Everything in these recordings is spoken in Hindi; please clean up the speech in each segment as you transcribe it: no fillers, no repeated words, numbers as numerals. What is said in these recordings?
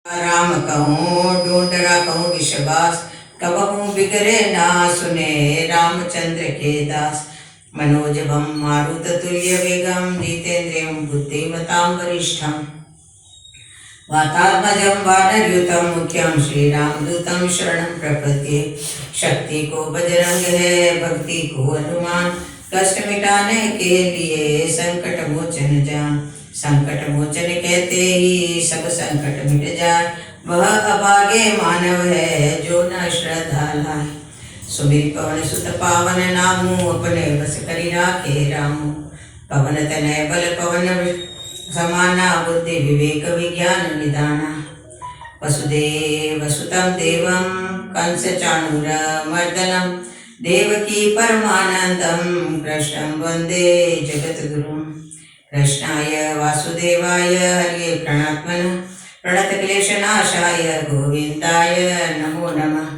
राम कहूँ ढूंढ रखूँ विश्वास, कबहूँ बिगड़े ना सुने रामचंद्र के दास। मनोजवम मारुत तुल्य वेगम जितेन्द्रियं बुद्धिमतां वरिष्ठम। वातात्मजं वानरयुतं मुख्यं श्रीरामदूतं शरणं प्रपद्ये। शक्ति को बजरंग है, भक्ति को हनुमान, कष्ट मिटाने के लिए संकट मोचन जान। संकट मोचन कहते ही सब संकट मिट जाए, वह अभागे मानव है जो न श्रद्धा लाए। सुमिर पवन सुत पावन नामू, अपने बस करि राखे रामू। पवन तनय बल पवन समाना, बुद्धि विवेक विज्ञान निदाना। वसुदेव सुतं देवं कंस चाणूर मर्दनं, देवकी परमानंदं कृष्णं वंदे जगद्गुरुं। कृष्णाय वासुदेवाय हरे प्रणतमनः, प्रणतक्लेशनाशाय गोविन्दाय नमो नमः।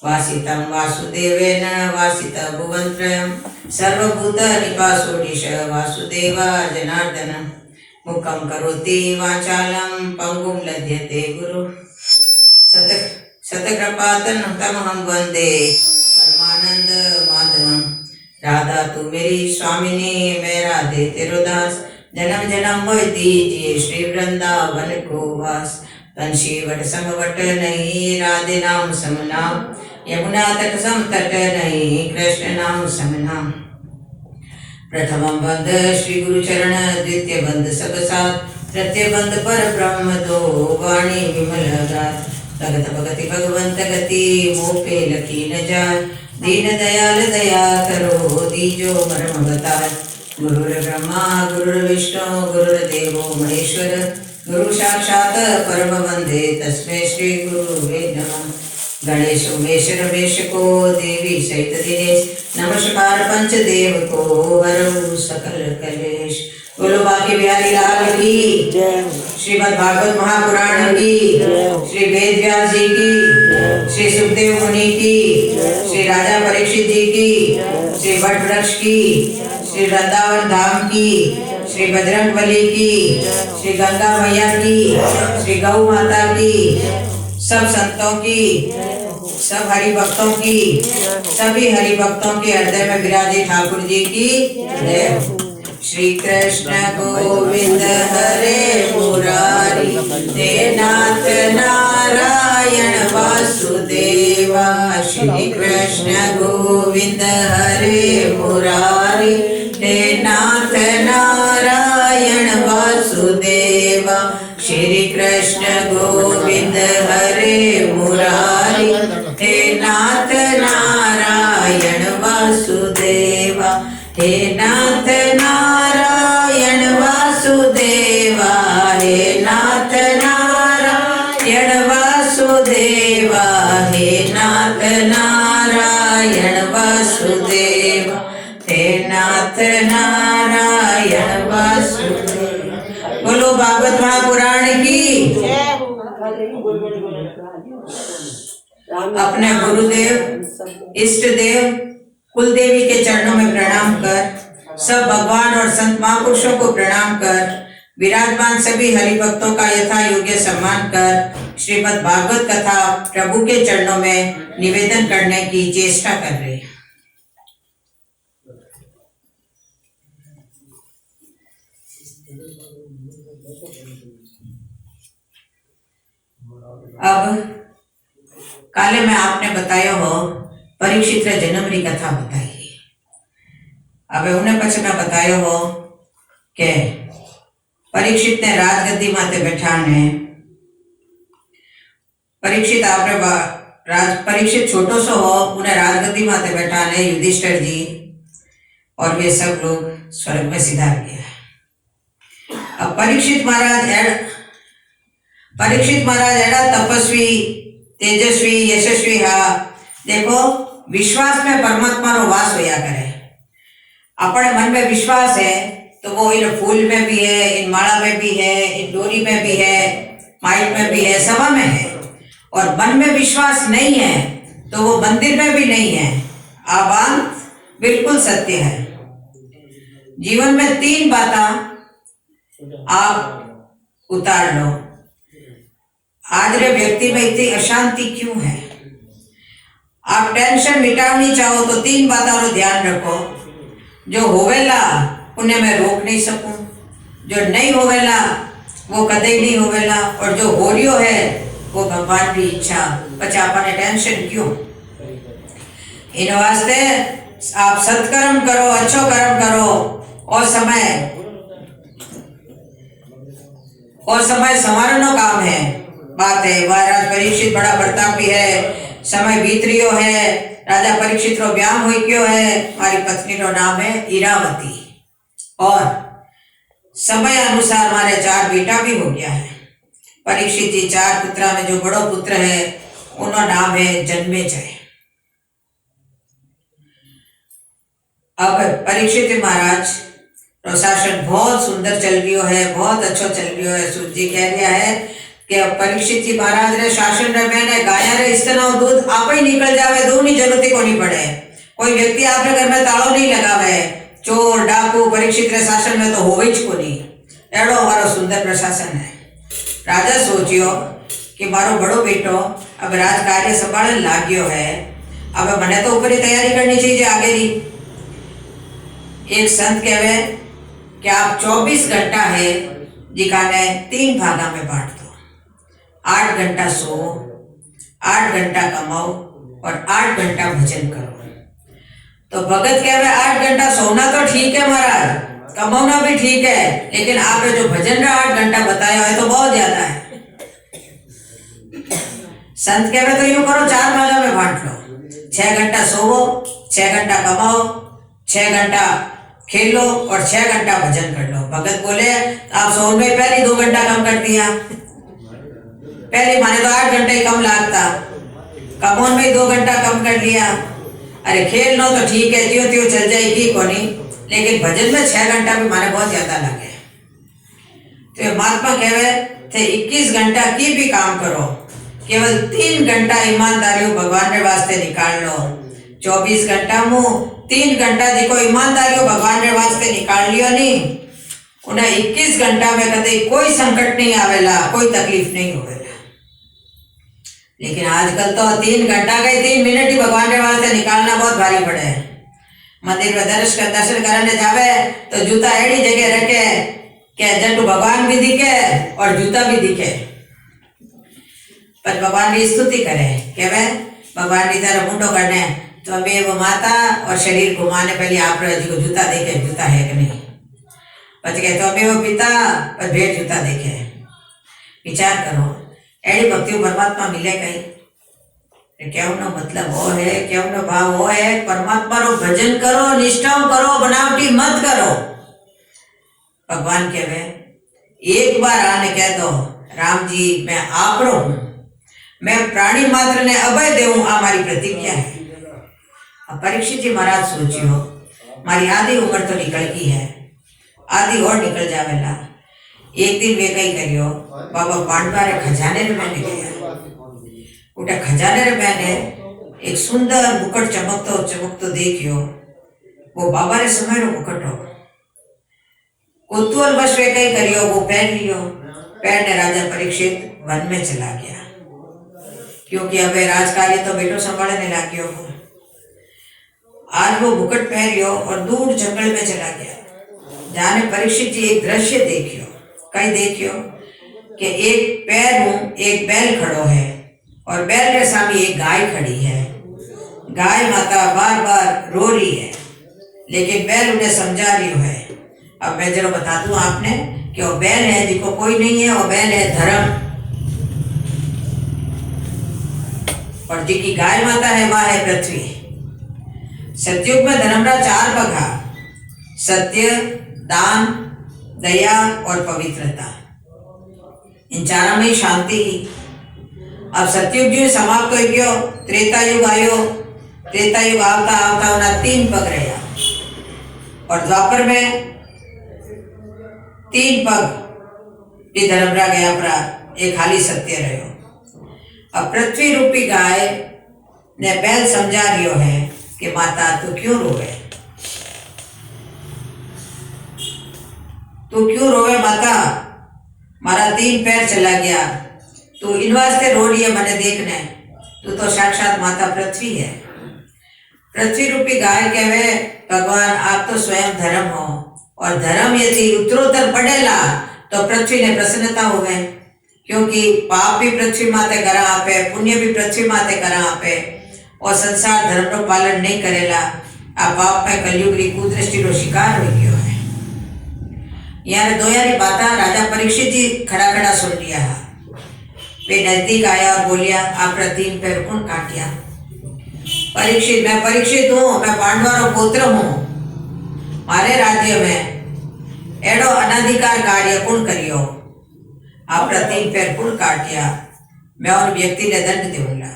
वासितं वासुदेवेन वासितं भुवनत्रयं, सर्वभूतनिवासोऽधीश वासुदेवा जनार्दनः। मुखं करोति वाचालं पंगुं लभ्यते गुरु, शतकृपातमहं वन्दे परमानंद माधवं। राधा तू मेरी स्वामिनी, मैं राधे तेरो दास। जन्म जन्म मोहि दीजिए श्री वृंदावन को वास। बंशी वट सम वट नहीं, राधे नाम सम नाम। यमुना तट सम तट नहीं, कृष्ण नाम सम नाम। प्रथमं बंद श्री गुरु चरण, द्वितीय बंद सब साथ। तृतीय बंद पर ब्रह्म दो, वाणी विमल गाथ। भगत भगति भगवंत गति, मोह पे लखी न जाय। दीन दयाल दया करो, दीजो मरम बताय। गुरुर्ब्रह्मा गुरुर्विष्णु गुरुर्देवो महेश्वर, गुरु साक्षात् परम वंदे तस्मै श्री गुरुवे नमः। गणेश उमेश रमेश को, देवी सहित दिनेश, नमस्कार पंचदेव को, हरऊ सकल कलेश। बोलो बांके बिहारी लाल की, श्रीमद् भागवत महापुराण की, श्री वेद व्यास जी की, श्री सुखदेव मुनि की, श्री राजा परीक्षित जी की, श्री वट वृक्ष की, श्री वृंदावन धाम की, श्री बजरंगबली की, श्री गंगा मैया की, श्री गौ माता की, सब संतों की, सब हरि भक्तों की, सभी हरि भक्तों के हृदय में विराजे ठाकुर जी की जय। श्री कृष्ण गोविंद हरे मुरारी, हे नाथ नारायण वासुदेवा। श्री कृष्ण गोविंद हरे मुरारी, हे नाथ नारायण वासुदेवा। श्री कृष्ण गोविंद हरे मुरारी, हे नाथ नारायण वासुदेवा। हे नाथ नारायण वासुदेवा, हे नाथ नारायण वासुदेवा, हे नाथ नारायण वासुदेवा, हे नाथ नारायण वासुदेवा। बोलो भागवत महापुराण की। अपने गुरुदेव इष्ट देव कुलदेवी के चरणों में प्रणाम कर, सब भगवान और संत महापुरुषों को प्रणाम कर, विराजमान सभी हरि भक्तों का यथा योग्य सम्मान कर, श्रीमद् भागवत कथा प्रभु के चरणों में निवेदन करने की चेष्टा कर रहे हैं। अब काले में आपने बताया हो परीक्षित जन्म री कथा बताई। अब उन्हें पछ में बतायो हो के परीक्षित ने राजगद्दी माते बैठा ने, परीक्षित आपने परीक्षित छोटो सो हो, उन्हें राजगद्दी माते बैठा ने युधिष्ठिर जी और वे सब लोग स्वर्ग में सिधार गया। अब परीक्षित महाराज एड़ा तपस्वी तेजस्वी यशस्वी हा। देखो विश्वास में परमात्मा रो वास होया करे। अपने मन में विश्वास है तो वो इन फूल में भी है, इन माला में भी है, इन डोरी में भी है, माइक में भी है, सभा में है। और मन में विश्वास नहीं है तो वो मंदिर में भी नहीं है। बात बिल्कुल सत्य है। जीवन में 3 बातें आप उतार लो। आज रे व्यक्ति में इतनी अशांति क्यों है? आप टेंशन मिटावनी चाहो तो 3 बातों रो ध्यान रखो। जो होवेला उन्हें मैं रोक नहीं सकूं, जो नहीं होवेला वो कदे नहीं होवेला, और जो हो रियो है वो भगवान की इच्छा। पचा आपने टेंशन क्यों? इन वास्ते आप सत्कर्म करो, अच्छो कर्म करो, और समय संवारनो काम है। बात है महाराज परीक्षित बड़ा प्रतापी है, समय बीत रियो है, राजा परीक्षित रो ब्याह हो गयो है, मारी पत्नी रो नाम है इरावती, और समय अनुसार मारे 4 बेटा भी हो गया है। परीक्षित जी 4 पुत्रा में जो बड़ो पुत्र है उनका नाम है जन्मेजय। अब परीक्षित महाराज प्रशासन बहुत सुंदर चल रही है, बहुत अच्छा चल रही है। सूत जी कह रहा है कि परीक्षित जी महाराज रे शासन रे मैंने गाया रे इस तरह दूध आप ही निकल जावे, दूध की जरूरत को नहीं पड़े। कोई व्यक्ति आपके घर में तालो नहीं लगावे, चोर डाकू परीक्षित रे शासन में तो होवे ज को नहीं। एड़ो हमारो सुंदर प्रशासन है। राजा सोचियो कि मारो बड़ो बेटो अब राज कार्य संभालने लाग्यो है, अब मने तो ऊपर ही तैयारी करनी चाहिए आगे री। एक संत कहवे कि आप 24 घंटा है जिकाने 3 भागा में बांट दो। 8 घंटा सो, 8 घंटा कमाओ और 8 घंटा भजन करो। तो भगत कहवे 8 घंटा सोना तो ठीक है महाराज, कमाना भी ठीक है, लेकिन आपने जो भजन का 8 घंटा बताया है तो बहुत ज्यादा है। संत कहवे तो यूं करो 4 भागा में बांट लो। 6 घंटा सोवो, 6 घंटा कमाओ, 6 घंटा खेलो और 6 घंटा भजन कर लो। भगत बोले आप सोन में पहले 2 घंटा कम कर दिया, पहले माने तो 8 घंटे ही कम लागता, कमोन में 2 घंटा कम कर लिया। अरे खेल लो तो ठीक है, त्यों त्यों चल जाएगी कोनी, लेकिन भजन में 6 घंटा भी माने बहुत ज्यादा लगे। तो महात्मा कहवे थे 21 घंटा की भी काम करो, केवल 3 घंटा ईमानदारी भगवान के वास्ते निकाल लो। 24 घंटा मुँह 3 घंटा देखो ईमानदारी भगवान के वास्ते निकाल लियो नहीं, उन्हें 21 घंटा में कदे कोई संकट नहीं आवेला, कोई तकलीफ नहीं होवेला। लेकिन आजकल तो 3 घंटा का 3 मिनट ही भगवान के वास्ते निकालना बहुत भारी पड़े है। मंदिर में दर्शन करने जावे तो जूता एड़ी जगह रखे कि जटू भगवान भी दिखे और जूता भी दिखे, पर भगवान की स्तुति करे कि वे भगवान की तरह मुंडो करने तो अभी वो माता और शरीर घुमाने पहले आप जी को जूता देखे, जूता है कि नहीं। बच गए तो अभी वो पिता और भेड़ जूता देखे। विचार करो एड़ी भक्ति परमात्मा मिले कहीं क्या मतलब वो है, क्या भाव वो है। परमात्मा रो भजन करो, निष्ठा करो, बनावटी मत करो। भगवान कहवे एक बार आने कह दो राम जी मैं आपरो हूं, मैं प्राणी मात्र ने अभय देऊं, हमारी प्रतिज्ञा है। अब परीक्षित जी महाराज सोचियो मारी आधी उम्र तो निकल गई है, आधी और निकल जावेला। एक दिन वे कई करियो बाबा पांडवा रे खजाने रे मैंने गया, उठा खजाने रे मैंने एक सुंदर मुकुट चमकतो देखियो, वो बाबा रे समय रो मुकुट हो। कुतूहल वश वे कई करियो वो पहन लियो। पहने राजा परीक्षित वन में चला गया, क्योंकि अब राजकार्य तो बेटो संभालने लाग्यो हो। आज वो मुकुट पहरियो और दूर जंगल में चला गया। जाने परीक्षित जी एक दृश्य देखियो, कई देखियो कि एक पैर में एक बैल खड़ो है और बैल के सामने एक गाय खड़ी है। गाय माता बार बार रो रही है, लेकिन बैल उन्हें समझा रही है। अब मैं जरा बता दूं आपने कि वो बैल है जिसको कोई नहीं है, वो बैल है धर्म, और जिसकी गाय माता है वह है पृथ्वी। सतयुग में धर्म का 4 पगा, सत्य, दान, दया और पवित्रता। इन 4 में शांति। अब सतयुग जो समाप्त हो गयो, त्रेता युग आयो। त्रेता युग आवता आवता उन्हें 3 पग रहा, और द्वापर में 3 पग भी धर्मरा गया पर एक खाली सत्य रहो। अब पृथ्वी रूपी गाय ने बैल समझा रियो है कि माता तू क्यों रोवे, तू क्यों रोवे माता, मारा 3 पैर चला गया, तू इन वास्ते रो रही है मने देखने, तू तो साक्षात माता पृथ्वी है। पृथ्वी रूपी गाय कहवे भगवान आप तो स्वयं धर्म हो, और धर्म यदि उत्तरोत्तर बढ़ेला तो पृथ्वी ने प्रसन्नता होवे, क्योंकि पाप भी पृथ्वी माते करा आपे, पुण्य भी पृथ्वी माते करा आपे, और संसार धर्म रो पालन नहीं करेला आ पाप में कलयुग री कुदृष्टि रो शिकार हो गयो है। यार दो यारी बाता राजा परीक्षित जी खड़ा खड़ा सुन लिया। वे नजदीक आया और बोलिया आपरा 3 पैर कौन काटिया? परीक्षित मैं परीक्षित हूँ, मैं पांडवारो पुत्र हूँ, मारे राज्य में एडो अनाधिकार कार्य कौन करियो? आपरा 3 पैर कौन काटिया? मैं उन व्यक्ति ने दंड दूंगा।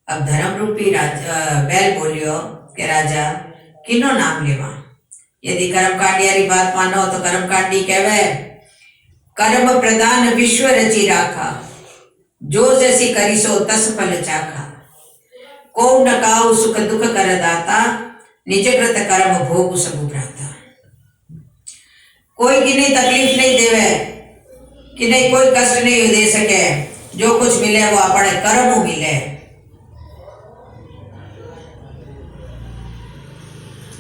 अब धर्म रूपी बैल बोलियो कि राजा किनो नाम लेवा? यदि कर्मकांडी बात मानो तो कर्मकांडी कहवे कर्म प्रदान विश्व रची राखा, जो जैसी करी सो तस फल चाखा, को न काऊ सुख दुख कर दाता, निज कृत कर्म भोग सब भ्राता। कोई की नहीं तकलीफ नहीं देवे, कि नहीं कोई कष्ट नहीं दे सके, जो कुछ मिले वो अपने कर्म मिले।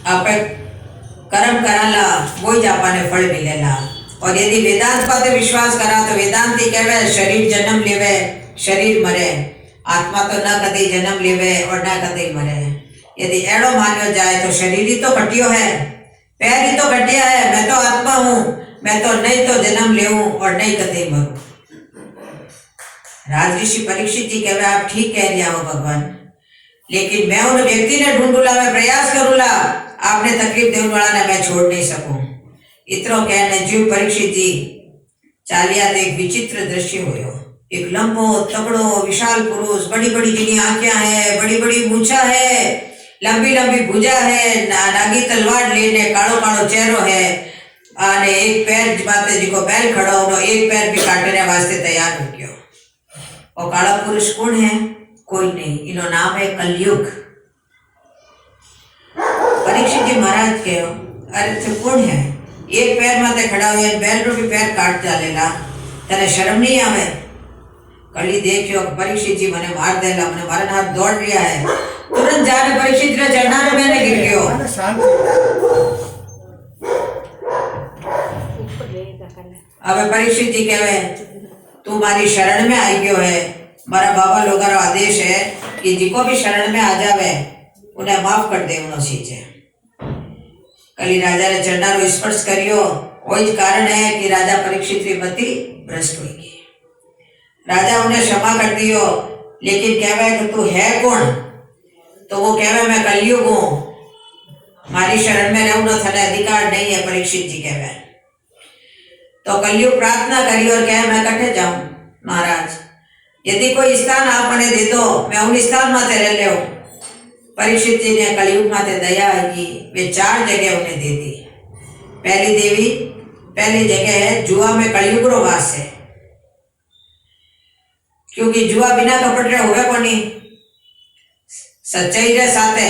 आप कर्म कराला वो ही जापाने फल मिलेला। और यदि वेदांत पाते विश्वास करा तो वेदांती कहवे शरीर जन्म लेवे शरीर मरे, आत्मा तो न कदी जन्म लेवे और न कदी मरे। यदि एड़ो मान्यो जाए तो शरीर ही तो घटियो है, पैर ही तो घटिया है, मैं तो आत्मा हूँ, मैं तो नहीं तो जन्म लेऊं और नहीं कदी मरूं। राजऋषि परीक्षित जी कहवे आप ठीक कह रही हो भगवान, लेकिन मैं उन व्यक्ति ने ढूंढूला, मैं प्रयास करूला, आपने तकलीफ देने वाला ने मैं छोड़ नहीं सकूं। इतरो कहने जीव परीक्षित जी चालिया तो एक विचित्र दृश्य होयो। एक लंबो तगड़ो विशाल पुरुष, बड़ी बड़ी जिनी आंखें है, बड़ी बड़ी मूछा है, लंबी लंबी भुजा है, नागी तलवार लेने कालो कालो चेहरो है, आने एक पैर माते जी को बैल खड़ो हो, एक पैर भी काटने वास्ते तैयार हो गयो। और काला पुरुष कौन है? कोई नहीं, इनो नाम है कलयुग। परीक्षित जी महाराज के अरे तो कौन है? एक पैर माते खड़ा हुए बैल रो भी पैर काट डालेला, तने शर्म नहीं आवे? कली देखियो परीक्षित जी मने मार देला, मने मारन हाथ दौड़ रिया है, तुरंत जाने परीक्षित ने चढ़ना रे मैंने गिर गयो। अब परीक्षित जी कहवे तू मारी शरण में आई गयो है, मारा बाबा लोगा रो आदेश है कि जिको भी शरण में आ जावे उन्हें माफ कर देवनो छे। कली राजा ने चरणा रो स्पर्श करियो, वही कारण है कि राजा परीक्षित री मति भ्रष्ट हुई। राजा उन्हें क्षमा कर दियो, लेकिन कहवे कि तू है कौन? तो वो कहवे मैं कलयुग हूँ, मारी शरण में रहूं थाने अधिकार नहीं है। परीक्षित जी कहवे तो कलयुग प्रार्थना करी और कहे मैं कटे जाऊं महाराज, यदि कोई स्थान आप मने दे दो मैं उन स्थान माते रह ले। परीक्षित जी ने कलयुग माते दया की, वे 4 जगह उन्हें दे दी। पहली जगह है जुआ में कलयुग रो वास है, क्योंकि जुआ बिना कपट रे होवे कोनी, सच्चाई रे साथे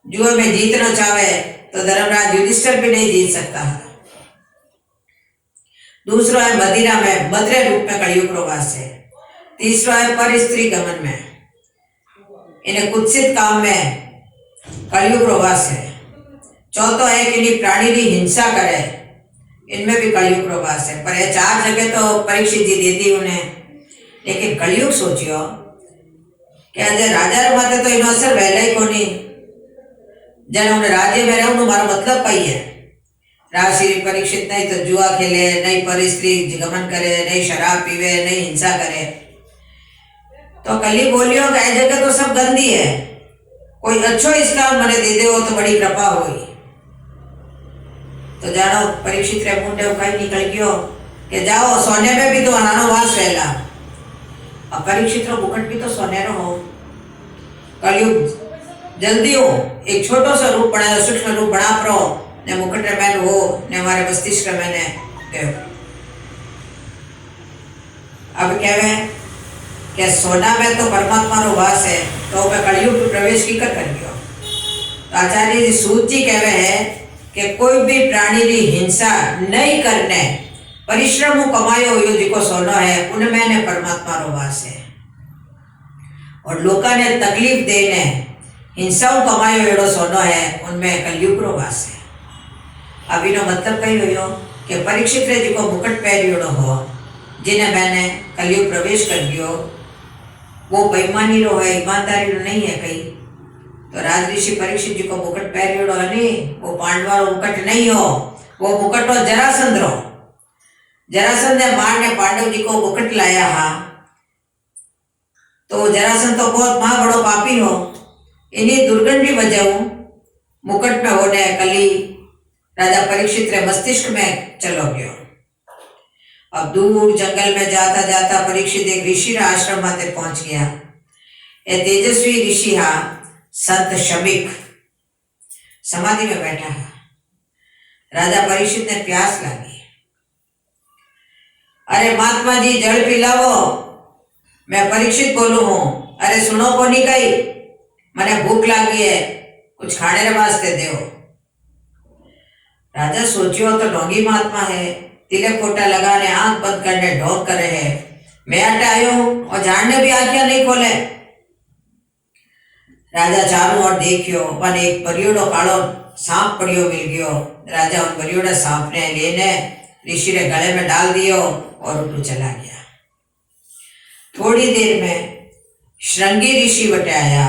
जुआ में जीतना चाहे तो धर्मराज युधिष्ठिर भी नहीं जीत सकता है। दूसरा है मदिरा में मदरे रूप में कलयुग रो वास है। तीसरा है पर स्त्री गमन में, इन्हें कुत्सित काम में कलयुग रो वास है। चौथा है कि प्राणी की हिंसा करे, इनमें भी कलयुग रो वास है। पर ये 4 जगह तो परीक्षित जी देती उन्हें, लेकिन कलयुग सोचियो कि आज राजा रे माते तो इनो असर वहला ही कोनी, जन उन्हें राज्य में रहूं मारो मतलब कई है। राजश्री परीक्षित नहीं तो जुआ खेले, नहीं पर स्त्री गमन करे, नहीं शराब पीवे, नहीं हिंसा करे। तो कली बोलियो कि ऐ जगह तो सब गंदी है, कोई अच्छो स्थान मने दे दे तो बड़ी कृपा हुई। तो जानो परीक्षित रे मुंडे उकाई निकल गयो कि जाओ सोने में भी तो अनानो वास रहला। अब परीक्षित रो मुकुट भी तो सोने रो हो। कलयुग जल्दी हो एक छोटो सा रूप बना, सूक्ष्म रूप बना प्रो ने मुकुट रे मैन हो ने हमारे मस्तिष्क में ने गयो। अब कहवे कि सोना में तो परमात्मा रो वास है, तो मैं कलयुग में प्रवेश की कर गयो। तो आचार्य जी सूत जी कहवे है कि कोई भी प्राणी की हिंसा नहीं करने परिश्रम कमायो यो जिको सोनो है उनमें ने परमात्मा रो वास है। और लोका ने तकलीफ देने हिंसाओं कमायो एड़ो सोनो है उनमें कलयुग रो वास है। अभी नो मतलब कही हो कि परीक्षित रे जिको मुकुट पहरियोड़ो हो जिन्हें मैंने कलयुग प्रवेश कर दियो वो बेईमानी रो है, ईमानदारी रो नहीं है कहीं। तो राजऋषि परीक्षित जी को मुकुट पहरियोड़ो है नहीं, वो पांडवा रो मुकुट नहीं हो, वो मुकुट हो जरासंध रो। जरासंध ने मारने पांडव जी को मुकुट लाया हा। तो जरासंध तो बहुत महा बड़ो पापी हो, इन्हीं दुर्गंधी वजह मुकुट में होने कली राजा परीक्षित रे मस्तिष्क में चलो गयो। अब दूर जंगल में जाता जाता परीक्षित एक ऋषि रा आश्रम माते पहुंच गया। ये तेजस्वी ऋषि हा संत शमीक समाधि में बैठा है। राजा परीक्षित ने प्यास लगी, अरे महात्मा जी जल पिलावो, मैं परीक्षित बोलू हूं। अरे सुनो को नहीं कही, मने भूख लगी है, कुछ खाने रे वास्ते दो। राजा सोचियो तो ढोंगी महात्मा है, तिलक कोटा लगाने आंख बंद करने ढोंग करे है। मैं अटे आयो हूं और जानने भी आंखें नहीं खोले। राजा चारों ओर देखियो पर एक बरियोड़ो कालो सांप पड़ियो मिल गयो। राजा उन बरियोड़ा सांप ने लेने ऋषि रे गले में डाल दियो और उठू चला गया। थोड़ी देर में श्रृंगी ऋषि बटे आया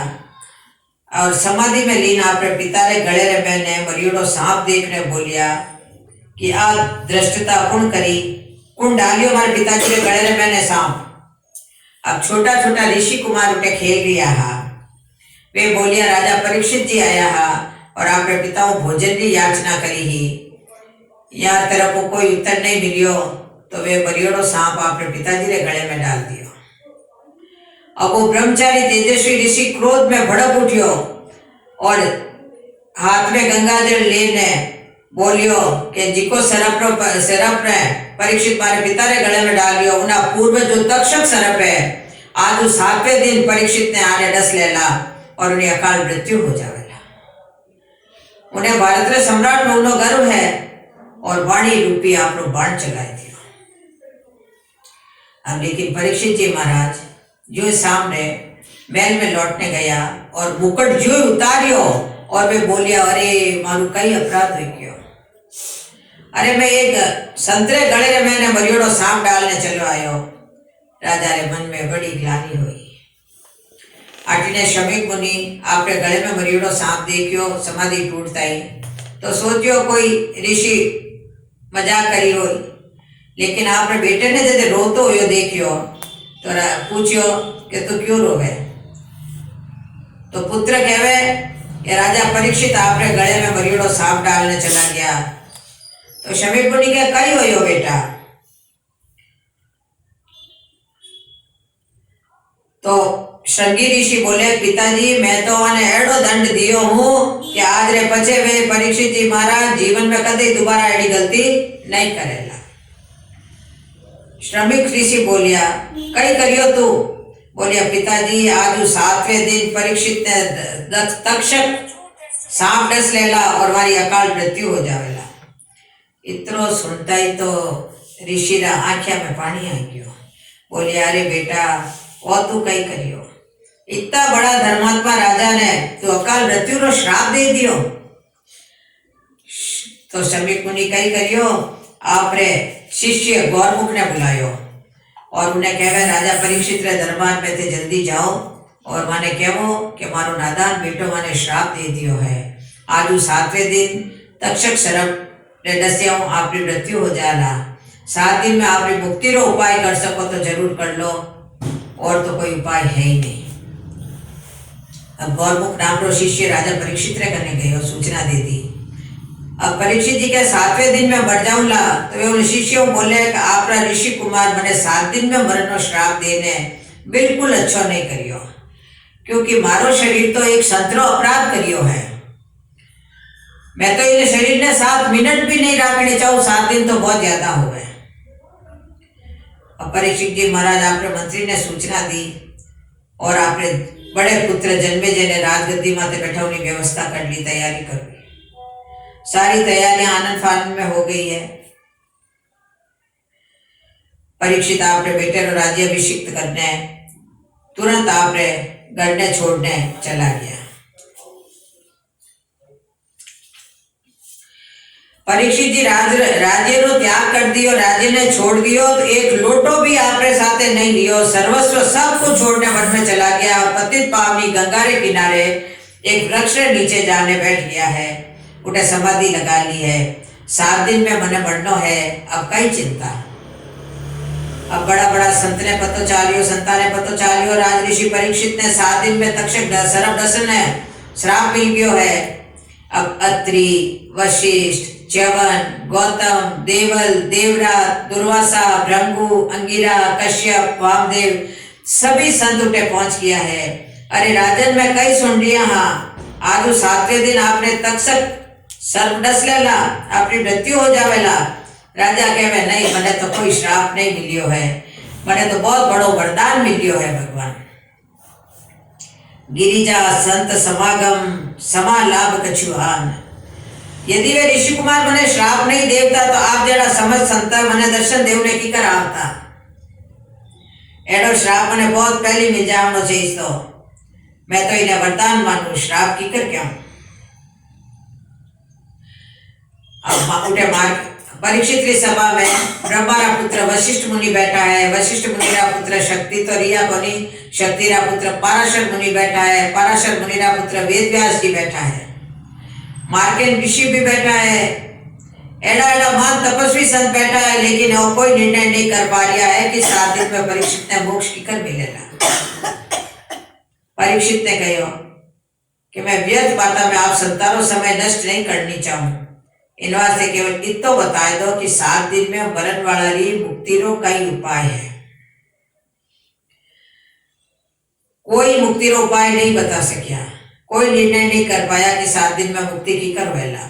और समाधि में लीन अपने पिता रे गले रे मैंने बरियोड़ो सांप देखने बोलिया कि आ दृष्टता कौन करी, कौन डालियो हमारे पिताजी रे गले रे मैंने सांप। अब छोटा छोटा ऋषि कुमार उठे खेल रिया हा। वे बोलिया राजा परीक्षित जी आया हा और आपने पिताओं भोजन की याचना करी ही। यार तेरा को कोई उत्तर नहीं मिलियो तो वे बरियोड़ो सांप आपने पिताजी रे गले में डाल दियो। अब वो ब्रह्मचारी तेजस्वी ऋषि क्रोध में भड़क उठियो और हाथ में गंगाजल लेने बोलियो कि जिको सरप ने परीक्षित मारे पिता रे गले में डाल दियो उना पूर्व जो तक्षक सरप है आज 7वें दिन परीक्षित ने आने डस लेला और उन्हें अकाल मृत्यु हो जावेला। उन्हें भारत रे सम्राट में उनो गर्व है और वाणी रूपी आपनो बाण चलाए दियो। अब लेकिन परीक्षित जी महाराज जो सामने महल में लौटने गया और मुकुट जो उतारियो और वे बोलिया अरे मारू कई अपराध हो गयो। अरे मैं एक संतरे गले रे मैंने बरियोड़ो सांप डालने चलो आयो। राजा रे मन में बड़ी ग्लानि हुई। आटीने शमीक मुनि आपने गले में बरियोड़ो सांप देखियो समाधि टूटता ही तो सोचियो कोई ऋषि मजाक करी हो, लेकिन आपने बेटे ने जब रोतो हुयो देखियो तो पूछियो कि तू क्यों रोवे। तो पुत्र कहवे कि राजा परीक्षित आपने गले में बरियोड़ो सांप डालने चला गया। तो शमीक मुनि के कई होयो बेटा। तो श्रृंगी ऋषि बोले पिताजी मैं तो उन्हें एड़ो दंड दियो हूं कि आज रे पछे वे परीक्षित जी महाराज जीवन में कभी दोबारा एड़ी गलती नहीं करेला। श्रमिक ऋषि बोलिया कई करियो तू। बोलिया पिताजी आज 7वें दिन परीक्षित ने तक्षक सांप डस लेला और हमारी अकाल मृत्यु हो जावेला। इतनो सुनता ही तो ऋषि रा आंखिया में पानी आ गयो। बोलिया अरे बेटा वो तू कई करियो, इतना बड़ा धर्मात्मा राजा ने तू अकाल मृत्यु रो श्राप दे दियो। तो शमीक मुनि कई करियो आपरे शिष्य गौरमुख ने बुलायो और उन्हें कहवे राजा परीक्षित रे दरबार में थे जल्दी जाओ और माने कहवो कि मारो नादान बेटो माने श्राप दे दियो है। आज 7वें दिन तक्षक सरप ने डस्या आपकी मृत्यु हो जाला। 7 दिन में आपने मुक्ति रो उपाय कर सको तो जरूर कर लो और तो कोई उपाय है ही नहीं। अब गौरमुख नाम रो शिष्य राजा परीक्षित रे करने गए और सूचना दे दी। अब परीक्षित जी के 7वें दिन में मर जाऊंगा तो वे उन शिष्यों बोले कि आपका ऋषि कुमार मैंने 7 दिन में मरण नो श्राप देने बिल्कुल अच्छो नहीं करियो, क्योंकि मारो शरीर तो एक संतरो अपराध करियो है। मैं तो इन शरीर ने 7 मिनट भी नहीं रखने चाहूँ, 7 दिन तो बहुत ज्यादा हो गए। अब परीक्षित जी महाराज आपने मंत्री ने सूचना दी और आपने बड़े पुत्र जन्मे जने राजगद्दी माते बैठाने की व्यवस्था कर ली, तैयारी कर ली। सारी तैयारियां आनंद फानंद में हो गई है। परीक्षित आपने बेटे रो राज्याभिषिक्त करने तुरंत आपने गढ़ने छोड़ने चला गया। परीक्षित जी राज्य रो त्याग कर दियो, राज्य ने छोड़ दियो, तो एक लोटो भी आपने साथे नहीं लियो, सर्वस्व सबको छोड़ने वन में चला गया और पतित पावनी गंगा रे किनारे एक वृक्ष रे नीचे जाने बैठ गया है। उठे समाधि लगा ली है। 7 दिन में मने बढ़नो है, अब कई चिंता। अब बड़ा बड़ा संत ने पतो चालियो, संता ने पतो चालियो, राज ऋषि परीक्षित ने 7 दिन में तक्षक सर्प दसन ने श्राप मिल गयो है। अब अत्रि, वशिष्ठ, च्यवन, गौतम, देवल, देवराज, दुर्वासा, भृंगु, अंगिरा, कश्यप, वामदेव सभी संत उठे पहुंच गया है। अरे राजन मैं कई सुन लिया हाँ, आज 7वें दिन आपने तक्षक सर्प डस लेला, आपकी मृत्यु हो जावेला। राजा कहवे नहीं, मने तो कोई श्राप नहीं मिलियो है, मने तो बहुत बड़ो वरदान मिलियो है भगवान। गिरिजा संत समागम समा लाभ कछुआन। यदि वे ऋषि कुमार मने श्राप नहीं देवता तो आप जरा समझ संत मने दर्शन देवने की कर आवता। एडो श्राप मने बहुत पहली मिल जावनो चाहिए, तो मैं तो इन्हें वरदान मानू, श्राप की कर क्यों। अब उठे मार्ग परीक्षित की सभा में ब्रह्मा रा पुत्र वशिष्ठ मुनि बैठा है। वशिष्ठ मुनि रा पुत्र शक्ति तो रिया कोनी, शक्ति रा पुत्र पराशर मुनि बैठा है। पराशर मुनि रा पुत्र वेद व्यास जी बैठा है। मार्केन ऋषि भी बैठा है। एड़ा एड़ा महान तपस्वी संत बैठा है, लेकिन वो कोई निर्णय नहीं कर पा रहा है कि 7 दिन में परीक्षित ने मोक्ष की कर मिलेगा। परीक्षित ने कहो कि मैं व्यर्थ बाता में आप संतानो समय नष्ट नहीं करनी चाहूं, इन वास्ते केवल इतो बता दो कि 7 दिन में मरण वाला री मुक्ति रो कई उपाय है। कोई मुक्ति रो उपाय नहीं बता सकिया, कोई निर्णय नहीं कर पाया कि 7 दिन में मुक्ति की कर वेला।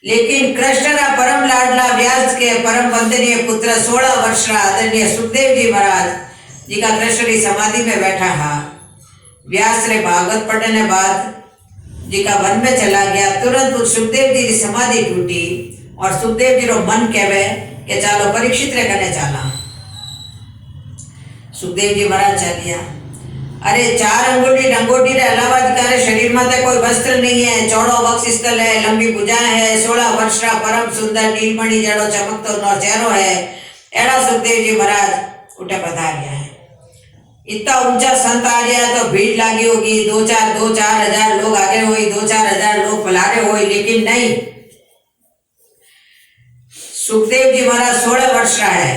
लेकिन कृष्ण रा परम लाडला व्यास के परम वंदनीय पुत्र 16 वर्ष रा आदरणीय सुखदेव जी महाराज जी का कृष्ण की समाधि में बैठा हा। व्यास रे भागवत पढ़ने बाद जी का वन में चला गया। तुरंत सुखदेव जी की समाधि टूटी और सुखदेव जी रो मन कहवे कि चालो परीक्षित रे कने चला। सुखदेव जी महाराज चलिया। अरे 4 अंगूठी डंगोटी रे अलावा दिकारे शरीर में कोई वस्त्र नहीं है, चौड़ो वक्ष स्थल है, लंबी भुजाएं है, 16 वर्ष का परम सुंदर नीलमणि जड़ो चमकतो नो चेहरो है। एड़ा सुखदेव जी महाराज उठे पधारिया है। इतना ऊंचा संत आ गया तो भीड़ लगी होगी, 2-4 हजार लोग आगे हुई, 2-4 हजार लोग पलारे हुए, लेकिन नहीं। सुखदेव जी महाराज 16 वर्ष का है।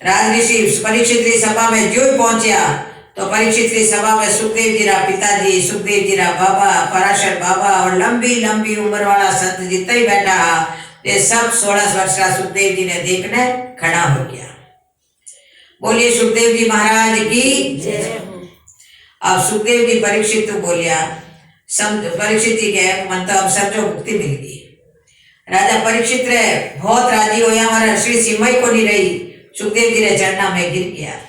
राज ऋषि परीक्षित की सभा में जो पहुंचा तो परीक्षित की सभा में सुखदेव जी रा पिताजी, सुखदेव जी रा बाबा, पराशर बाबा और लंबी लंबी उम्र वाला संत जितना ही बैठा ये सब 16 वर्ष का सुखदेव जी ने देखने खड़ा हो गया। बोलिए सुखदेव जी महाराज की जय। अब सुखदेव जी परीक्षित तो बोलिया, परीक्षित जी के मन तो अब समझो मुक्ति मिल गई। राजा परीक्षित रे बहुत राजी होया, हमारा श्री सिमई को नहीं रही, सुखदेव जी रे चरणा में गिर गया।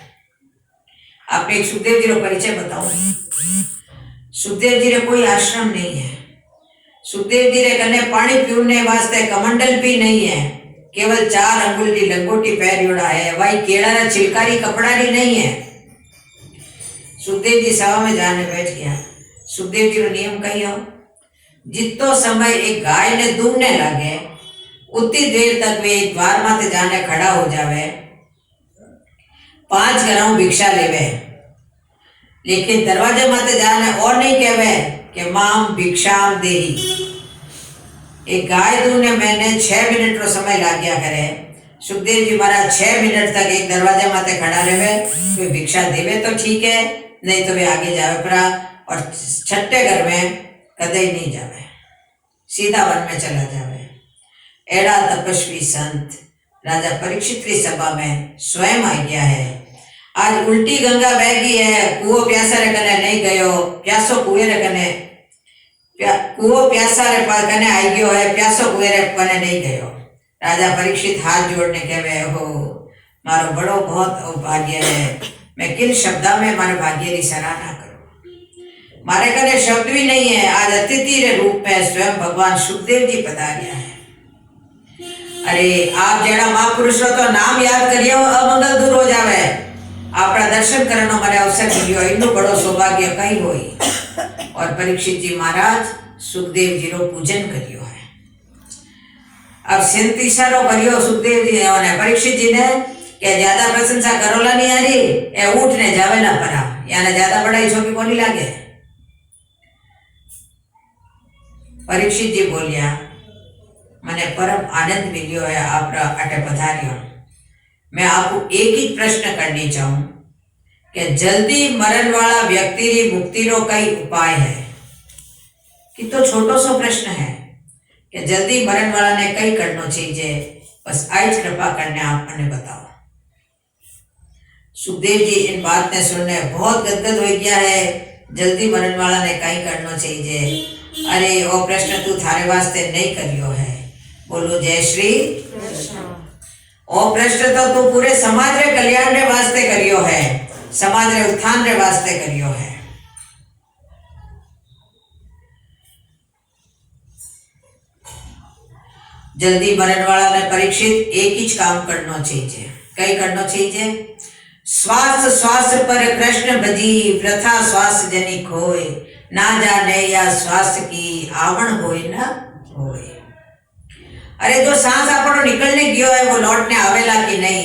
आपने एक सुखदेव जी रो परिचय बताओ। सुखदेव जी रे कोई आश्रम नहीं है। सुखदेव जी रे कने पानी पीने वास्ते कमंडल भी नहीं है, केवल 4 अंगुल की लंगोटी पहरियोड़ा है। भाई केड़ा रा छिलकारी कपड़ा भी नहीं है। सुखदेव जी सभा में जाने बैठ गया। सुखदेव जी रो नियम कही हो, जितो समय एक गाय ने दूमने लगे उतनी देर तक वे द्वार माते जाने खड़ा हो जावे, 5 घरों भिक्षा लेवे, लेकिन दरवाजे माते जाने और नहीं कहवे कि माम भिक्षाम देही। एक गाय दूने मैंने 6 मिनट रो समय लाग गया करे। सुखदेव जी महाराज 6 मिनट तक एक दरवाजे माते खड़ा रहे, कोई भिक्षा देवे तो ठीक है, नहीं तो वे आगे जावे परा और 6ठे घर में कदे ही नहीं जावे, सीधा वन में चला जावे। एड़ा तपस्वी संत राजा परीक्षित की सभा में स्वयं आ गया है। आज उल्टी गंगा बह गई है, कुओं प्यासा रे कने नहीं गयो, प्यासो कुएं रे कने कुओं प्यासा रे कने आई गयो है, प्यासो कुएं रे कने नहीं गयो। राजा परीक्षित हाथ जोड़ने कहवे, हो मारो बड़ो बहुत भाग्य है, मैं किन शब्दा में मारे भाग्य की सराहना करूं। मारे कने शब्द भी नहीं है। आज अतिथि रे रूप में स्वयं भगवान सुखदेव जी पधारिया है। अरे आप जेड़ा महापुरुषो तो नाम याद करियो अमंगल दूर हो जावे। आपरा दर्शन करनो मारे अवसर मिलियो इनु बड़ो सौभाग्य कई होई। और परीक्षित जी महाराज सुखदेव जी रो पूजन करियो है। अब सेंती इशारो करियो सुखदेव जी ने परीक्षित जी ने के ज्यादा प्रशंसा करोला नहीं आ रही ए ऊँट ने जावेला परा याने ज्यादा बड़ाई छोकी कोनी लागे। परीक्षित जी बोलिया मने परम आनंद मिलियो है आपरा अटे पधारियो। मैं आपको एक ही प्रश्न करनी चाहूं कि जल्दी मरण वाला व्यक्ति री मुक्ति रो कई उपाय है कि तो छोटो सो प्रश्न है कि जल्दी मरण वाला ने कई करनो चाहिए। बस आज कृपा करने आप मने बताओ। सुखदेव जी इन बात ने सुनने बहुत गदगद हो गया है। जल्दी मरण वाला ने कई करनो चाहिए। अरे वो प्रश्न तू थारे वास्ते नहीं करियो है। बोलो जय श्री कृष्ण। ओ प्रश्न तो तू पूरे समाज रे कल्याण रे वास्ते करियो है, समाज रे उत्थान रे वास्ते करियो है। जल्दी मरण वाला ने परीक्षित एक ही काम करना चाहिए। कई करना चाहिए। श्वास श्वास पर कृष्ण भजी प्रथा श्वास जनी खोए ना जाने या श्वास की आवण होए ना होए। अरे जो सांस आपनो निकलने गयो है वो लौटने आवेला कि नहीं,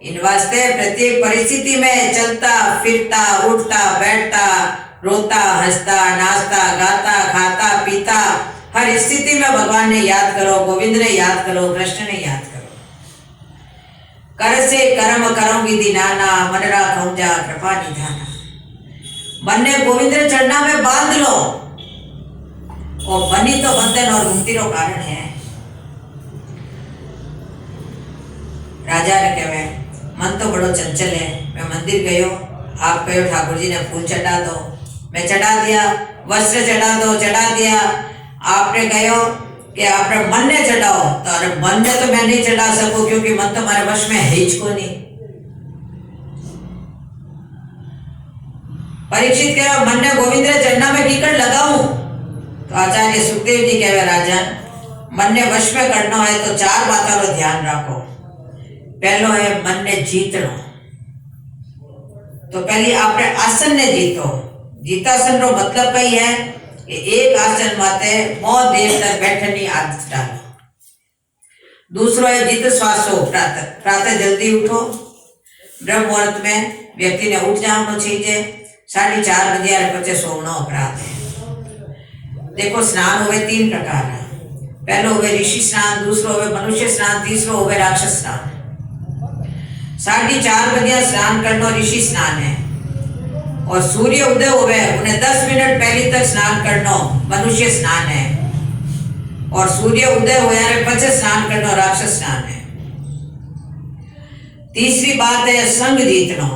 इन वास्ते प्रत्येक परिस्थिति में चलता फिरता उठता बैठता रोता हंसता नाचता गाता खाता पीता हर स्थिति में भगवान ने याद करो, गोविंद ने याद करो, कृष्ण ने याद करो। कर से कर्म करो विधि नाना मन राखो जा कृपा निधाना। मन ने गोविंद ने चढ़ना में बांध लो और बनी तो बंधन और मुक्ति रो कारण है। राजा ने कहे मन तो बड़ो चंचल है। मैं मंदिर गयो, आप कहो ठाकुर जी ने फूल चढ़ा दो, मैं चढ़ा दिया, वस्त्र चढ़ा दो, चढ़ा दिया। आपने कहो कि आपने मन ने चढ़ाओ, तो अरे मन ने तो मैं नहीं चढ़ा सकूं क्योंकि मन तो हमारे वश में है ही को नहीं। परीक्षित कहे मन ने गोविंद ने चढ़ना में कीकड़ लगाऊं, तो आचार्य सुखदेव जी कहे राजन मन ने वश में करना है तो चार बातों का ध्यान रखो। पहलो है मन ने जीतनो, तो पहली आपने आसन ने जीतो। जीतासन रो मतलब कई है कि एक आसन माते बहुत देर तक बैठने आदत डालो। दूसरो है जीत श्वासो, प्रातः जल्दी उठो। ब्रह्म मुहूर्त में व्यक्ति ने उठ जाना चाहिए। 4:30 बजे पचे सोना अपराध है। देखो स्नान हुए 3 प्रकार है। पहलो हुए ऋषि स्नान, दूसरो हुए मनुष्य स्नान, तीसरो हुए राक्षस स्नान। 4:30 बजे स्नान करना ऋषि स्नान है और सूर्य उदय हुए उन्हें 10 मिनट पहले तक स्नान करना मनुष्य स्नान है और सूर्य उदय हुए पचे स्नान करना राक्षस स्नान है। तीसरी बात है संग जीतना।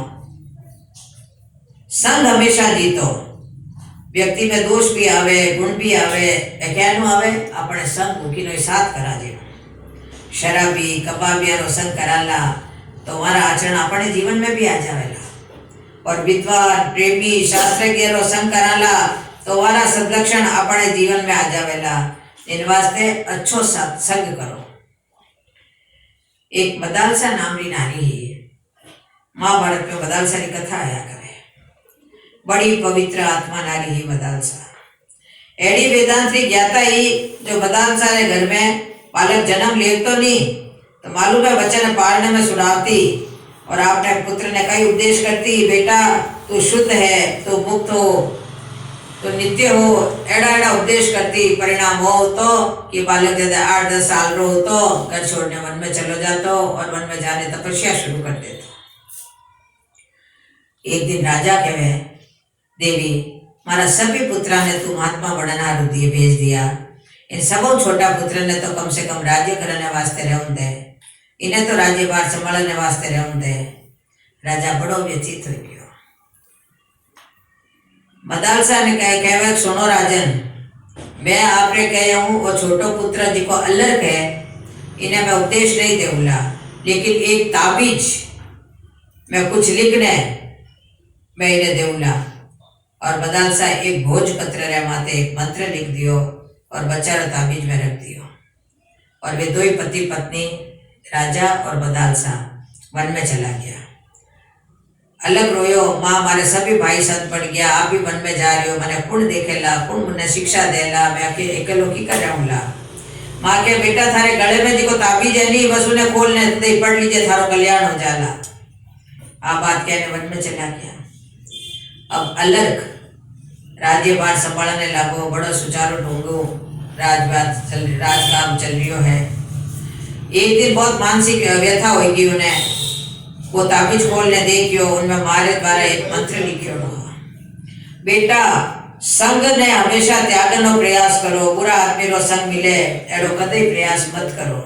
संग हमेशा जीतो। व्यक्ति में दोष भी आवे गुण भी आवे क्या आवे अपने संग भूखी नो साथ करा दे। शराबी कबाबिया नो संग कराला तो हमारा आचरण अपने जीवन में भी आ जावेला। और विद्वान प्रेमी शास्त्रज्ञ रो संग कराला तो हमारा सदलक्षण अपने जीवन में आ जावेला। इन वास्ते अच्छो संग करो। एक मदालसा नाम री नारी है। महाभारत में मदालसा की कथा आया करे। बड़ी पवित्र आत्मा नारी ही मदालसा। एडी वेदांतरी ज्ञाता ही जो मदालसा रे घर में बालक जन्म ले तो नहीं तो मालूम है वचन पालने में सुनाती और आपने पुत्र ने कई उपदेश करती, बेटा तू शुद्ध है, तू मुक्त हो, तो नित्य हो, एड़ा एड़ा उपदेश करती। परिणाम हो तो कि बालक जब 8-10 साल रो तो घर छोड़ने वन में चलो जातो और वन में जाने तपस्या शुरू कर देतो। एक दिन राजा कहे देवी मारा सभी पुत्रा ने तू महात्मा बनना रुदिए भेज दिया। इन सबों छोटा पुत्र ने तो कम से कम राज्य करने वास्ते रहूं दे, इन्हें तो राज्यभार संभालने वास्ते रहूं दे। राजा बड़ो व्यथित हो गयो। मदालसा ने कहे सुनो राजन, मैं आपने कहे हूँ वो छोटो पुत्र जिको अल्लर है इन्हें मैं उपदेश नहीं देऊला, लेकिन एक ताबीज मैं कुछ लिखने मैं इन्हें देऊला। और मदालसा एक भोजपत्र रे माते एक मंत्र लिख दियो और बच्चा ताबीज में रख दियो। और वे दो ही पति पत्नी राजा और बदालसा वन में चला गया। अलग रोयो, माँ मारे सभी भाई संत पड़ गया, आप भी वन में जा रही हो, मैंने कुण देखेला, कुण मुन्ने शिक्षा देला, मैं अकेलो की कर रहूंगा। माँ के बेटा थारे गले में देखो ताबीज है नहीं, बस उन्हें खोलने दे, पढ़ लीजिए थारो कल्याण हो जाला। आप बात कहने वन में चला गया। अब अलग राज्यभार संभालने लागो, बड़ो सुचारू ढूंढो, राजकाम चल रही है। एक दिन बहुत मानसिक व्यथा होगी उन्हें, वो ताबीज खोलने देखियो, उनमें मारे द्वारा एक मंत्र लिखियो रहा, बेटा संग ने हमेशा त्यागनो प्रयास करो, बुरा आदमी रो संग मिले एड़ो कदे प्रयास मत करो।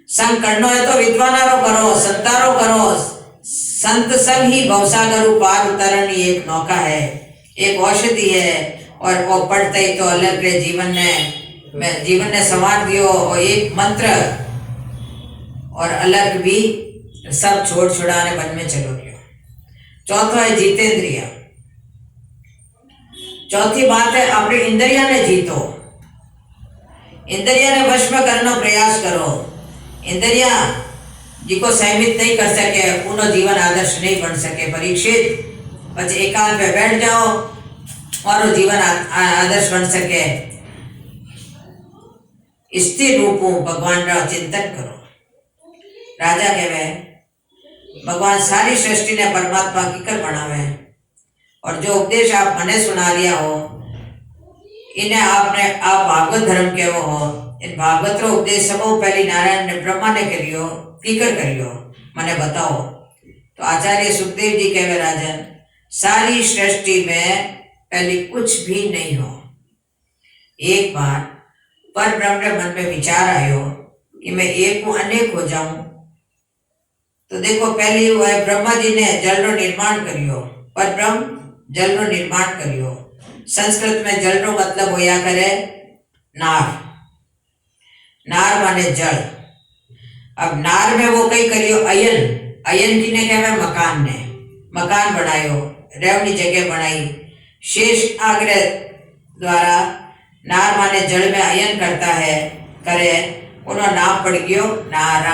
संग करनो है तो विद्वानारो करो, संतारो करो, संत संग ही भवसागर पार उतरनी एक नौका है, एक औषधि है। और वो पढ़ते ही तो अलग के जीवन ने संवार दियो, और एक मंत्र, और अलग भी सब छोड़ छुड़ाने वन में चलो गयो। चौथा है जितेंद्रिय। चौथी बात है अपनी इंद्रिया ने जीतो, इंद्रिया ने वश में करना प्रयास करो। इंद्रिया जिको सहमित नहीं कर सके उनो जीवन आदर्श नहीं बन सके। परीक्षित बस एकांत पे बैठ जाओ और वो जीवन आदर्श बन सके। स्थिर रूपों भगवान का चिंतन करो। राजा कहवे भगवान सारी सृष्टि ने परमात्मा की कर बनावे, और जो उपदेश आप मने सुना लिया हो इन्हें आप भागवत धर्म के वो हो। इन भागवत रो उपदेश सबो पहली नारायण ने ब्रह्मा ने करियो, फीकर करियो, मने बताओ। तो आचार्य सुखदेव जी कहवे राजन सारी सृष्टि में पहले कुछ भी नहीं हो। एक बार पर ब्रह्म के मन में विचार आयो कि मैं एक को अनेक हो जाऊं। तो देखो पहले वो है ब्रह्मा जी ने जल रो निर्माण करियो, पर ब्रह्म जल रो निर्माण करियो। संस्कृत में जल रो मतलब होया करे नार, नार माने जल। अब नार में वो कई करियो अयन, अयन जी ने कहवे मकान ने, मकान बनायो, रेवनी जगह बनाई। शेष आग्रह द्वारा नार माने जल में अयन करता है करे, उन्होंने नाम पड़ गयो नारा।